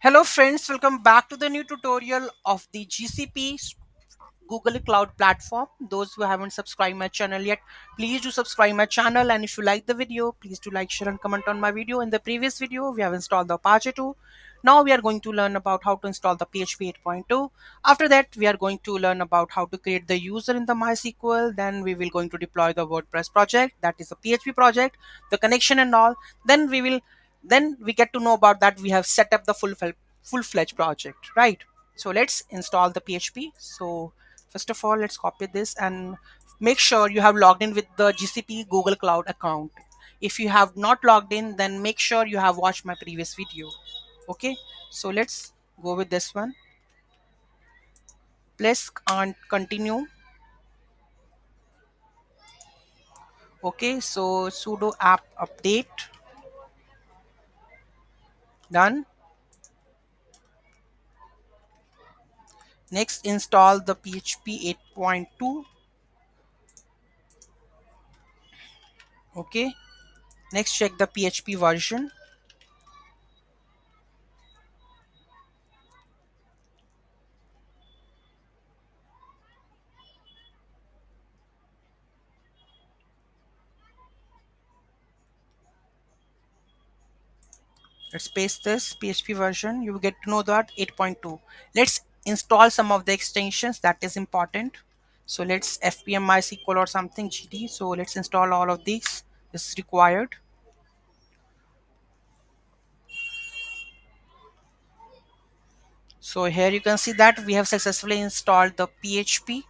Hello friends, welcome back to the new tutorial of the GCP Google Cloud Platform. Those who haven't subscribed my channel yet, please do subscribe my channel, and if you like the video, please do like, share and comment on my video. In the previous video, we have installed the Apache 2. Now we are going to learn about how to install the PHP 8.2. After that, we are going to learn about how to create the user in the MySQL. Then we will going to deploy the WordPress project, that is a PHP project, the connection and all. Then we get to know about that we have set up the full-fledged project, right? So let's install the PHP. So first of all, let's copy this and make sure you have logged in with the GCP Google Cloud account. If you have not logged in, then make sure you have watched my previous video. Okay, so let's go with this one. Press and continue. Okay, so sudo app update, done. Next, install the PHP 8.2. Okay, next check the PHP version. Let's paste this PHP version. You will get to know that 8.2. Let's install some of the extensions that is important. So let's fpm mysql or something gd. So let's install all of these. This is required. So here you can see that we have successfully installed the PHP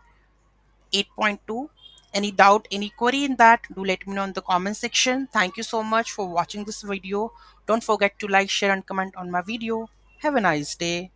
8.2. Any doubt, any query in that, do let me know in the comment section. Thank you so much for watching this video. Don't forget to like, share and comment on my video. Have a nice day.